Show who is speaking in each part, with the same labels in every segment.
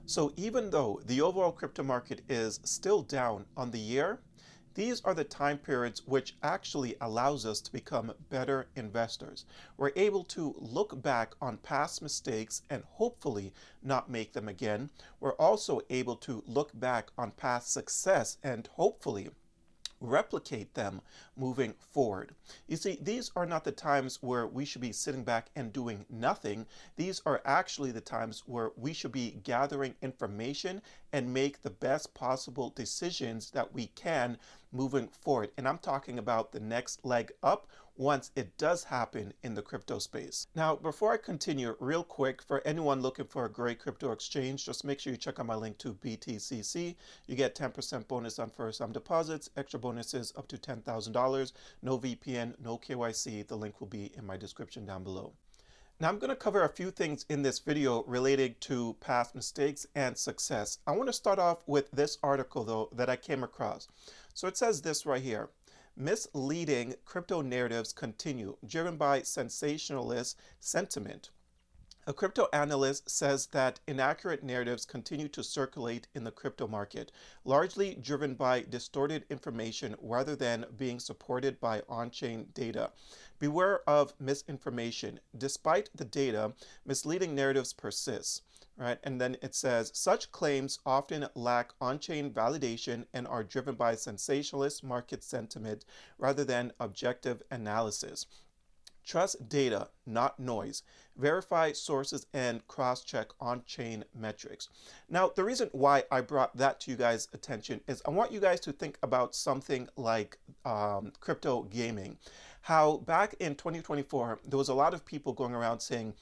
Speaker 1: So even though the overall crypto market is still down on the year, these are the time periods which actually allows us to become better investors. We're able to look back on past mistakes and hopefully not make them again. We're also able to look back on past success and hopefully replicate them moving forward. You see, these are not the times where we should be sitting back and doing nothing. These are actually the times where we should be gathering information and make the best possible decisions that we can moving forward. And I'm talking about the next leg up once it does happen in the crypto space. Now, before I continue, real quick, for anyone looking for a great crypto exchange, just make sure you check out my link to BTCC. You get 10% bonus on first-time deposits, extra bonuses up to $10,000, no VPN, no KYC. The link will be in my description down below. Now I'm going to cover a few things in this video related to past mistakes and success. I want to start off with this article though that I came across. So it says this right here. Misleading crypto narratives continue, driven by sensationalist sentiment. A crypto analyst says that inaccurate narratives continue to circulate in the crypto market, largely driven by distorted information rather than being supported by on-chain data. Beware of misinformation. Despite the data, misleading narratives persist. Right? And then it says, such claims often lack on-chain validation and are driven by sensationalist market sentiment rather than objective analysis. Trust data, not noise. Verify sources and cross-check on-chain metrics. Now, the reason why I brought that to you guys' attention is I want you guys to think about something like crypto gaming. How back in 2024, there was a lot of people going around saying,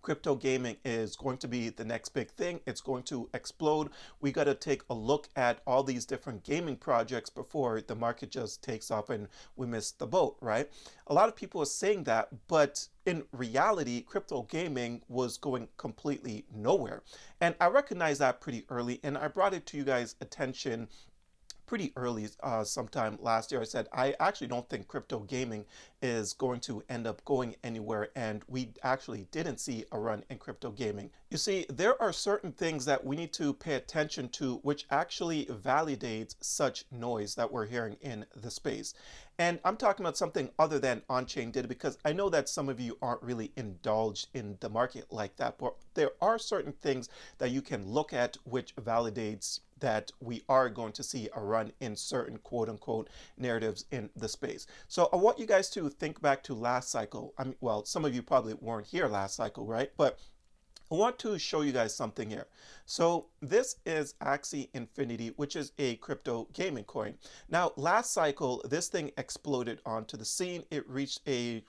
Speaker 1: crypto gaming is going to be the next big thing. It's going to explode. We got to take a look at all these different gaming projects before the market just takes off and we miss the boat, right? A lot of people are saying that, but in reality, crypto gaming was going completely nowhere. And I recognized that pretty early, and I brought it to you guys' attention pretty early sometime last year. I said, I actually don't think crypto gaming is going to end up going anywhere, and we actually didn't see a run in crypto gaming. You see, there are certain things that we need to pay attention to which actually validates such noise that we're hearing in the space. And I'm talking about something other than on-chain data, because I know that some of you aren't really indulged in the market like that, but there are certain things that you can look at which validates that we are going to see a run in certain quote unquote narratives in the space. So I want you guys to think back to last cycle. I mean, well, some of you probably weren't here last cycle, right? But I want to show you guys something here. So this is Axie Infinity, which is a crypto gaming coin. Now, last cycle, this thing exploded onto the scene. It reached a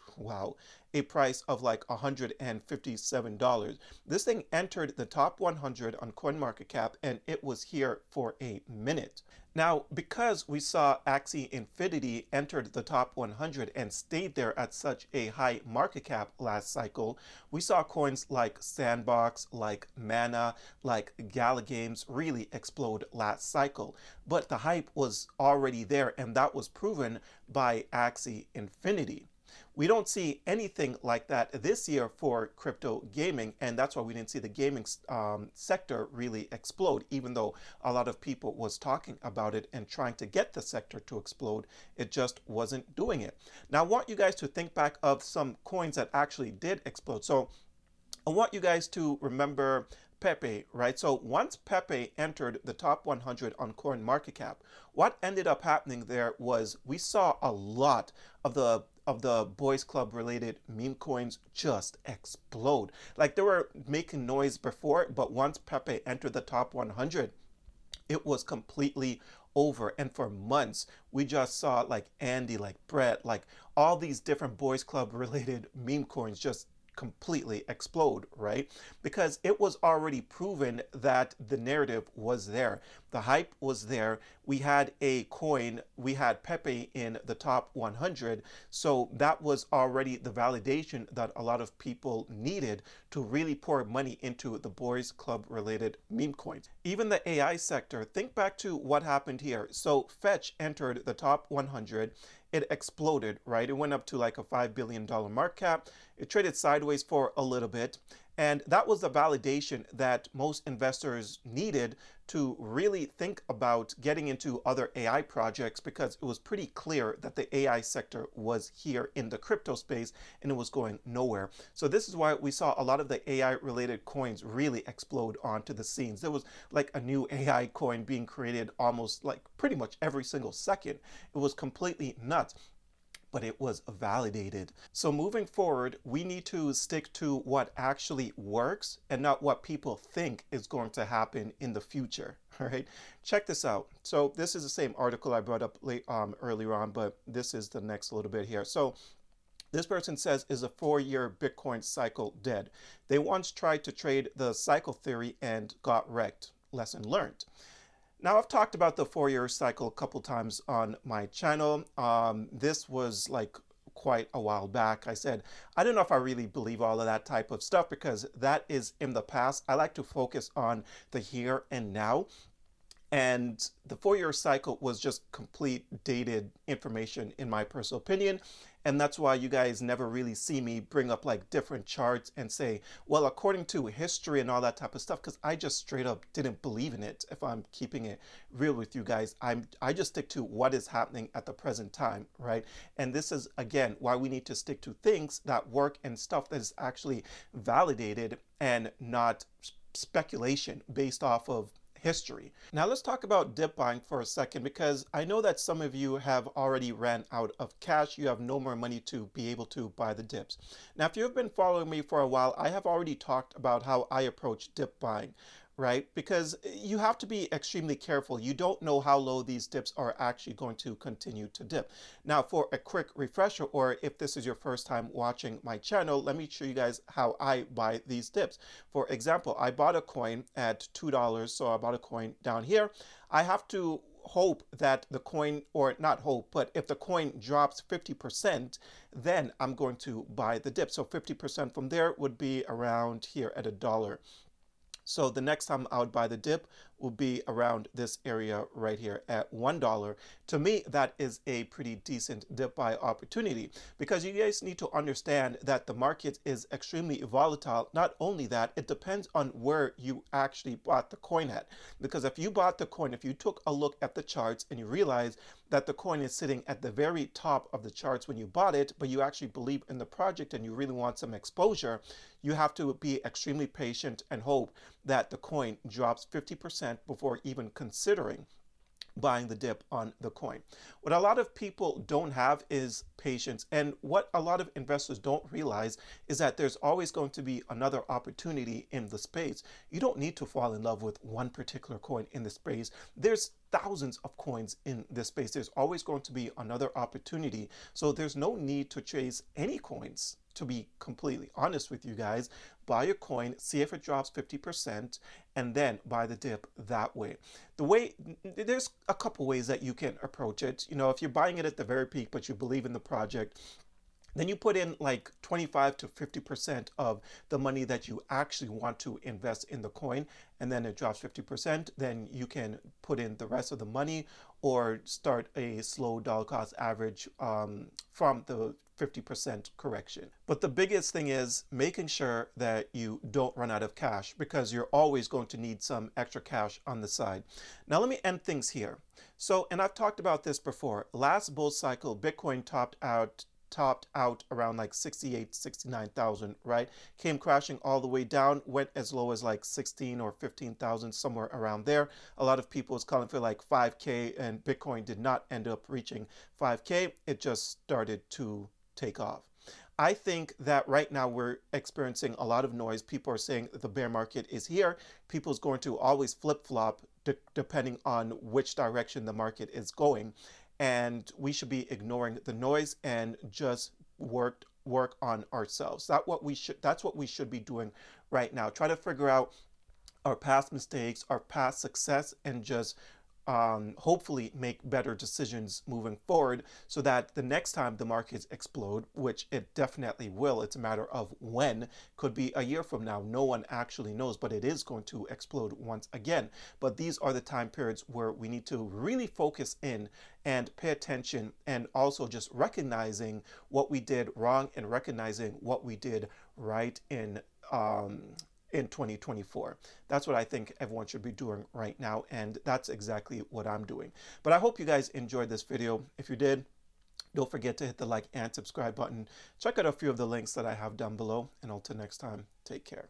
Speaker 1: price of like $157. This thing entered the top 100 on CoinMarketCap, and it was here for a minute. Now, because we saw Axie Infinity entered the top 100 and stayed there at such a high market cap last cycle, we saw coins like Sandbox, like Mana, like Gala Games really explode last cycle. But the hype was already there, and that was proven by Axie Infinity. We don't see anything like that this year for crypto gaming, and that's why we didn't see the gaming sector really explode. Even though a lot of people was talking about it and trying to get the sector to explode, it just wasn't doing it. Now I want you guys to think back of some coins that actually did explode. So I want you guys to remember Pepe, right? So once Pepe entered the top 100 on CoinMarketCap, what ended up happening there was we saw a lot of the boys club related meme coins just explode. Like they were making noise before, but once Pepe entered the top 100, it was completely over. And for months, we just saw like Andy, like Brett, like all these different boys club related meme coins just completely explode, right? Because it was already proven that the narrative was there. The hype was there. We had a coin, we had Pepe in the top 100. So that was already the validation that a lot of people needed to really pour money into the boys club related meme coins. Even the AI sector, think back to what happened here. So Fetch entered the top 100. It exploded, right? It went up to like a $5 billion market cap. It traded sideways for a little bit. And that was the validation that most investors needed to really think about getting into other AI projects, because it was pretty clear that the AI sector was here in the crypto space and it was going nowhere. So this is why we saw a lot of the AI related coins really explode onto the scenes. There was like a new AI coin being created almost like pretty much every single second. It was completely nuts, but it was validated. So moving forward, we need to stick to what actually works and not what people think is going to happen in the future. All right, check this out. So this is the same article I brought up earlier on, but this is the next little bit here. So this person says, is a 4-year Bitcoin cycle dead? They once tried to trade the cycle theory and got wrecked. Lesson learned. Now, I've talked about the 4-year cycle a couple times on my channel. This was like quite a while back. I said, I don't know if I really believe all of that type of stuff because that is in the past. I like to focus on the here and now. And the 4-year cycle was just complete dated information in my personal opinion. And that's why you guys never really see me bring up like different charts and say, well, according to history and all that type of stuff, because I just straight up didn't believe in it. If I'm keeping it real with you guys, I just stick to what is happening at the present time, right? And this is, again, why we need to stick to things that work and stuff that is actually validated and not speculation based off of history. Now let's talk about dip buying for a second, because I know that some of you have already ran out of cash. You have no more money to be able to buy the dips. Now, if you've been following me for a while, I have already talked about how I approach dip buying, right? Because you have to be extremely careful. You don't know how low these dips are actually going to continue to dip. Now, for a quick refresher, or if this is your first time watching my channel, let me show you guys how I buy these dips. For example, I bought a coin at $2, so I bought a coin down here. I have to hope that the coin, or not hope, but if the coin drops 50%, then I'm going to buy the dip. So 50% from there would be around here at $1. So the next time I would buy the dip will be around this area right here at $1. To me, that is a pretty decent dip buy opportunity, because you guys need to understand that the market is extremely volatile. Not only that, it depends on where you actually bought the coin at. Because if you bought the coin, if you took a look at the charts and you realize that the coin is sitting at the very top of the charts when you bought it, but you actually believe in the project and you really want some exposure, you have to be extremely patient and hope that the coin drops 50% before even considering buying the dip on the coin. What a lot of people don't have is patience. And what a lot of investors don't realize is that there's always going to be another opportunity in the space. You don't need to fall in love with one particular coin in the space. There's thousands of coins in this space. There's always going to be another opportunity. So there's no need to chase any coins. To be completely honest with you guys, buy a coin, see if it drops 50%, and then buy the dip that way. There's a couple ways that you can approach it. You know, if you're buying it at the very peak, but you believe in the project, then you put in like 25 to 50% of the money that you actually want to invest in the coin, and then it drops 50%, then you can put in the rest of the money or start a slow dollar cost average from the 50% correction. But the biggest thing is making sure that you don't run out of cash, because you're always going to need some extra cash on the side. Now let me end things here. So, and I've talked about this before, last bull cycle, Bitcoin topped out around like 68, 69,000, right? Came crashing all the way down, went as low as like 16 or 15,000, somewhere around there. A lot of people was calling for like 5K, and Bitcoin did not end up reaching 5K. It just started to take off. I think that right now we're experiencing a lot of noise. People are saying that the bear market is here. People's going to always flip-flop depending on which direction the market is going. And we should be ignoring the noise and just work on ourselves. That's what we should be doing right now. Try to figure out our past mistakes, our past success, and just hopefully make better decisions moving forward, so that the next time the markets explode, which it definitely will, it's a matter of when, could be a year from now. No one actually knows, but it is going to explode once again. But these are the time periods where we need to really focus in and pay attention, and also just recognizing what we did wrong and recognizing what we did right in in 2024. That's what I think everyone should be doing right now, and that's exactly what I'm doing. But I hope you guys enjoyed this video. If you did, don't forget to hit the like and subscribe button. Check out a few of the links that I have down below, and until next time, take care.